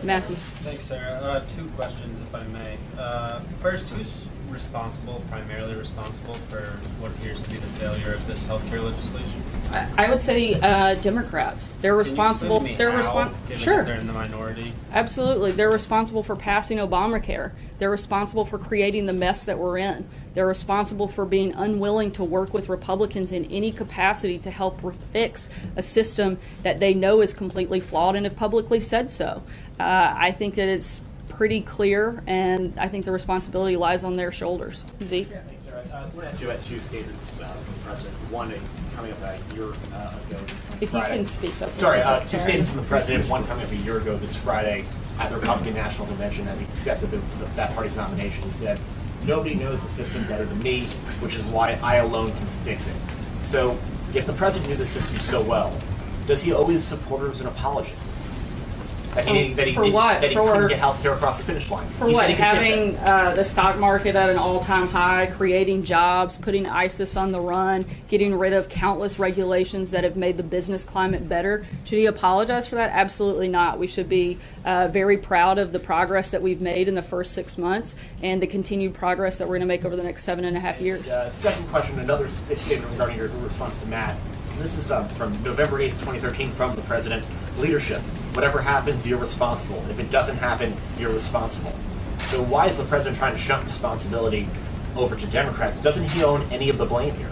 Matthew. Thanks, Sarah. Two questions, if I may. First, who's primarily responsible for what appears to be the failure of this healthcare legislation? I would say Democrats. They're responsible. Given Sure. that they're in the minority. Absolutely. They're responsible for passing Obamacare. They're responsible for creating the mess that we're in. They're responsible for being unwilling to work with Republicans in any capacity to help fix a system that they know is completely flawed and have publicly said so. I think that it's pretty clear, and I think the responsibility lies on their shoulders. Zeke? Yeah, thanks, Sarah. I want to ask you about two statements from the president. One coming up a year ago this If Friday. you can speak up. Sorry, two statements from the president. One coming up a year ago this Friday at the Republican National Convention as he accepted that party's nomination. He said, "Nobody knows the system better than me, which is why I alone can fix it." So, if the president knew the system so well, does he owe his supporters an apology? That he couldn't get health care across the finish line. For what? Having the stock market at an all-time high, creating jobs, putting ISIS on the run, getting rid of countless regulations that have made the business climate better. Should he apologize for that? Absolutely not. We should be very proud of the progress that we've made in the first 6 months and the continued progress that we're going to make over the next 7.5 years. Second question, another statement regarding your response to Matt. This is from November 8th, 2013 from the president. Leadership. Whatever happens, you're responsible. If it doesn't happen, you're responsible. So why is the president trying to shunt responsibility over to Democrats? Doesn't he own any of the blame here?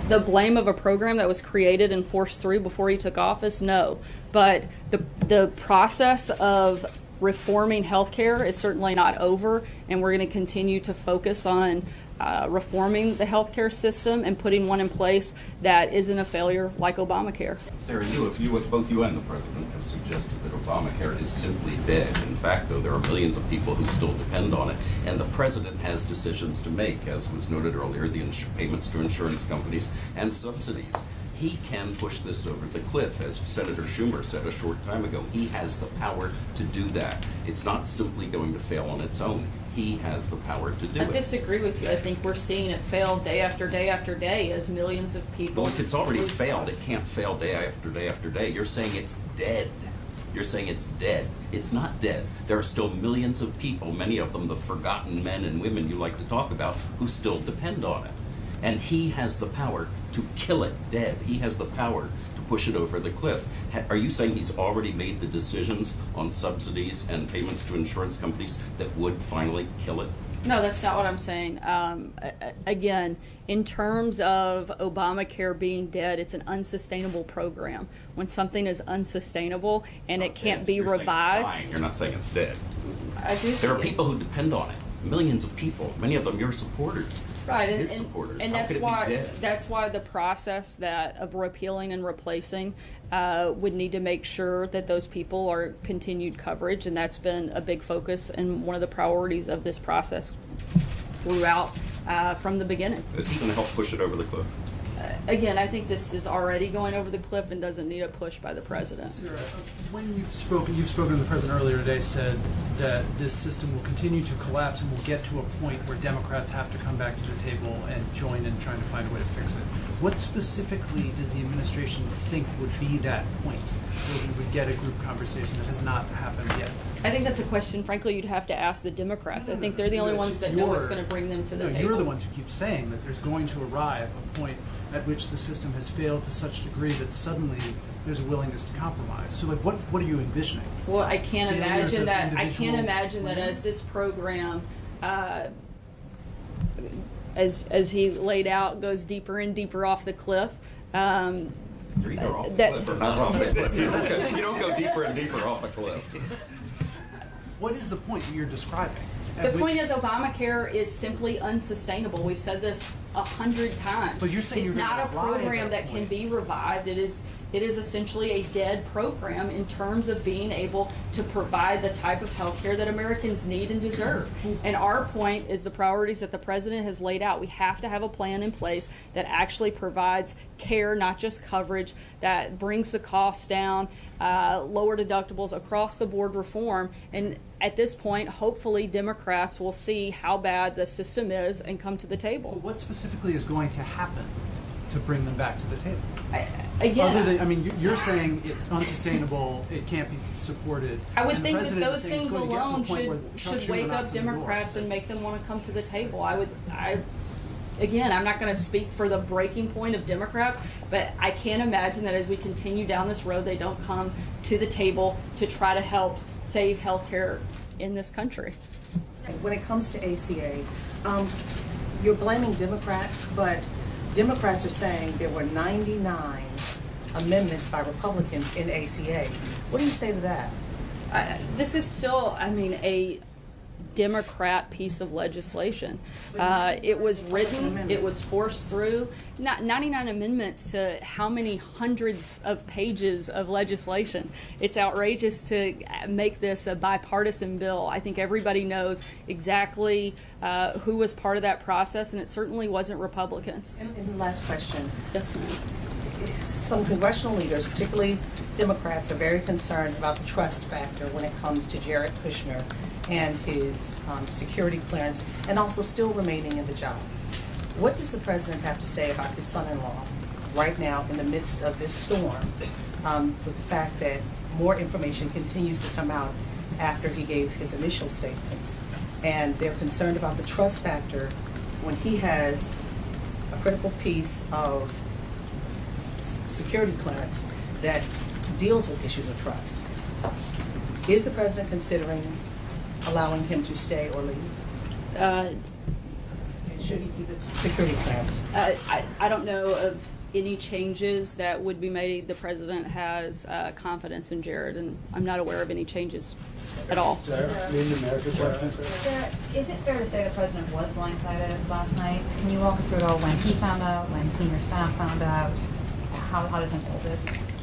The blame of a program that was created and forced through before he took office? No. But the process of reforming healthcare is certainly not over, and we're going to continue to focus on reforming the healthcare system and putting one in place that isn't a failure like Obamacare. Sarah, both you and the president have suggested that Obamacare is simply dead. In fact, though, there are millions of people who still depend on it, and the president has decisions to make, as was noted earlier, the payments to insurance companies and subsidies. He can push this over the cliff, as Senator Schumer said a short time ago. He has the power to do that. It's not simply going to fail on its own. He has the power to do it. I disagree with you. I think we're seeing it fail day after day after day as millions of people. Well, if it's already failed, it can't fail day after day after day. You're saying it's dead. You're saying it's dead. It's not dead. There are still millions of people, many of them the forgotten men and women you like to talk about, who still depend on it. And he has the power to kill it dead. He has the power to push it over the cliff. Are you saying he's already made the decisions on subsidies and payments to insurance companies that would finally kill it? No, that's not what I'm saying. Again, in terms of Obamacare being dead, it's an unsustainable program. When something is unsustainable and it can't be revived. You're not saying it's dead. I do. There are people who depend on it. Millions of people. Many of them your supporters. Right, his supporters. And How that's could it why be dead? that's why the process of repealing and replacing would need to make sure that those people are continued coverage, and that's been a big focus and one of the priorities of this process throughout from the beginning. Is he going to help push it over the cliff? Again, I think this is already going over the cliff and doesn't need a push by the president. Sarah, when you've spoken to the president earlier today, said that this system will continue to collapse and will get to a point where Democrats have to come back to the table and join in trying to find a way to fix it. What specifically does the administration think would be that point where we would get a group conversation that has not happened yet? I think that's a question, frankly, you'd have to ask the Democrats. I think they're the only ones that know what's going to bring them to the table. You're the ones who keep saying that there's going to arrive a point at which the system has failed to such a degree that suddenly there's a willingness to compromise. So, like, what are you envisioning? Well, I can't Failures imagine of that. I individual can't imagine that plans? as this program, as he laid out, goes deeper and deeper off the cliff. You're either off the cliff or not off the cliff. You don't go deeper and deeper off a cliff. What is the point that you're describing? The point is Obamacare is simply unsustainable. We've said this 100 times. But you're saying it's you're not a gonna revive program that that can point. be revived. It is essentially a dead program in terms of being able to provide the type of health care that Americans need and deserve. And our point is the priorities that the president has laid out. We have to have a plan in place that actually provides care, not just coverage, that brings the costs down, lower deductibles, across the board reform. And at this point, hopefully Democrats will see how bad the system is and come to the table. What specifically is going to happen to bring them back to the table? Again, Other than, I mean, you're saying it's unsustainable, it can't be supported. I would and the think that president is those saying it's things going to get to a alone point where Chuck should Schumer wake knocks up on the door. Democrats and make them want to come to the table. Again, I'm not going to speak for the breaking point of Democrats, but I can't imagine that as we continue down this road, they don't come to the table to try to help save healthcare in this country. When it comes to ACA, you're blaming Democrats, but Democrats are saying there were 99 amendments by Republicans in ACA. What do you say to that? This is still, a Democrat piece of legislation. It was written, it was forced through. Not 99 amendments to how many hundreds of pages of legislation. It's outrageous to make this a bipartisan bill. I think everybody knows exactly who was part of that process, and it certainly wasn't Republicans. And the last question. Yes, ma'am. Some congressional leaders, particularly Democrats, are very concerned about the trust factor when it comes to Jared Kushner and his security clearance, and also still remaining in the job. What does the president have to say about his son-in-law right now in the midst of this storm, with the fact that more information continues to come out after he gave his initial statements? And they're concerned about the trust factor when he has a critical piece of security clearance that deals with issues of trust. Is the president considering allowing him to stay or leave? And should he keep his security clearance? I don't know of any changes that would be made. The president has confidence in Jared, and I'm not aware of any changes at all. Sarah, Sarah, is it fair to say the president was blindsided last night? Can you walk us through it all, when he found out, when senior staff found out, how this unfolded?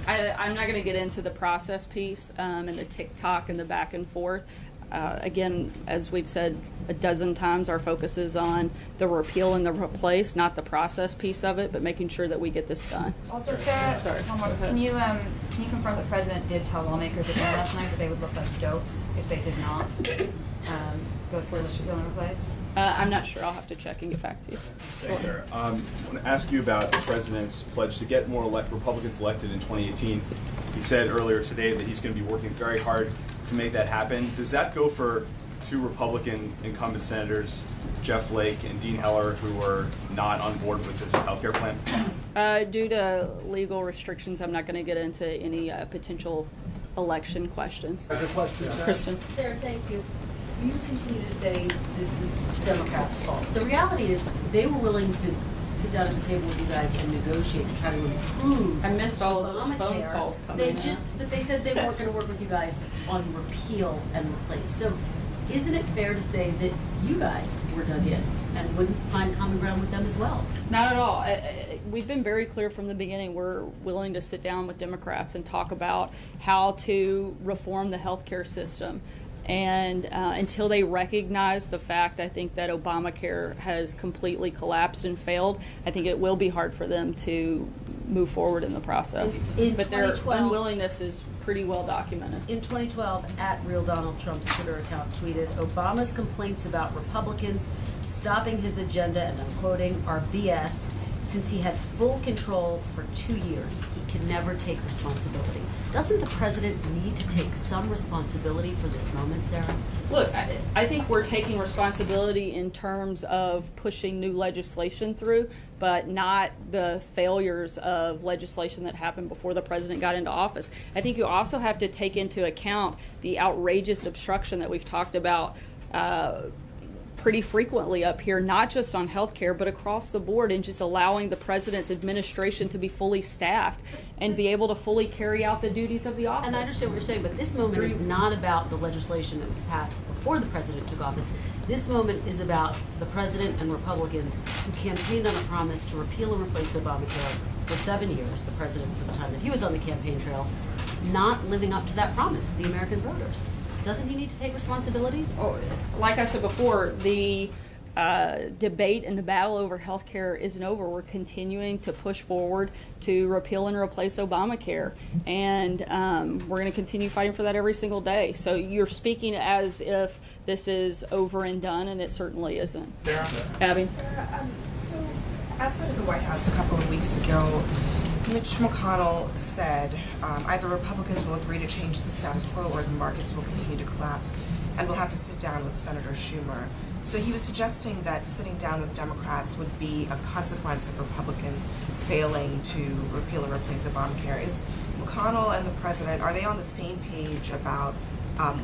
I'm not going to get into the process piece and the TikTok and the back and forth. Again, as we've said a dozen times, our focus is on the repeal and the replace, not the process piece of it, but making sure that we get this done. Also, Sarah, Sorry. one more. Can you confirm the president did tell lawmakers again last night that they would look like dopes if they did not go through the repeal and replace? I'm not sure. I'll have to check and get back to you. Thanks, Sarah. I want to ask you about the president's pledge to get more Republicans elected in 2018. He said earlier today that he's going to be working very hard to make that happen. Does that go for two Republican incumbent senators, Jeff Flake and Dean Heller, who are not on board with this healthcare plan? Due to legal restrictions, I'm not going to get into any potential election questions. Kristen. Sarah, thank you. You continue to say this is Democrats' fault. The reality is they were willing to sit down at the table with you guys and negotiate to try to improve. I missed all of those phone Obamacare. calls coming They in. but they said they weren't going to work with you guys on repeal and replace. So isn't it fair to say that you guys were dug in and wouldn't find common ground with them as well? Not at all. We've been very clear from the beginning. We're willing to sit down with Democrats and talk about how to reform the healthcare system. And until they recognize the fact, I think, that Obamacare has completely collapsed and failed, I think it will be hard for them to move forward in the process. In But their 2012 unwillingness is pretty well documented. In 2012, at Real Donald Trump's Twitter account tweeted, Obama's complaints about Republicans stopping his agenda, and I'm quoting, are BS. Since he had full control for 2 years, he can never take responsibility. Doesn't the president need to take some responsibility for this moment, Sarah? Look, I think we're taking responsibility in terms of pushing new legislation through, but not the failures of legislation that happened before the president got into office. I think you also have to take into account the outrageous obstruction that we've talked about pretty frequently up here, not just on healthcare, but across the board, and just allowing the president's administration to be fully staffed and be able to fully carry out the duties of the office. And I understand what you're saying, but this moment is not about the legislation that was passed before the president took office. This moment is about the president and Republicans who campaigned on a promise to repeal and replace Obamacare for 7 years, the president for the time that he was on the campaign trail, not living up to that promise to the American voters. Doesn't he need to take responsibility? Like I said before, the debate and the battle over health care isn't over. We're continuing to push forward to repeal and replace Obamacare, and we're going to continue fighting for that every single day. So you're speaking as if this is over and done, and it certainly isn't. Abby? Sarah, so outside of the White House a couple of weeks ago, Mitch McConnell said either Republicans will agree to change the status quo or the markets will continue to collapse, and we'll have to sit down with Senator Schumer. So he was suggesting that sitting down with Democrats would be a consequence of Republicans failing to repeal and replace Obamacare. Is McConnell and the president, are they on the same page about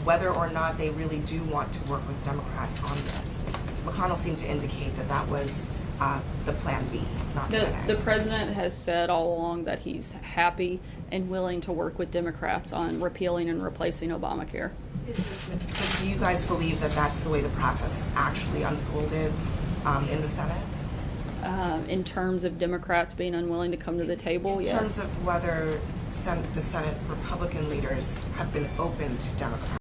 whether or not they really do want to work with Democrats on this? McConnell seemed to indicate that that was the plan B, not plan A. The president has said all along that he's happy and willing to work with Democrats on repealing and replacing Obamacare. But do you guys believe that that's the way the process has actually unfolded in the Senate? In terms of Democrats being unwilling to come to the table, yes. In terms of whether the Senate Republican leaders have been open to Democrats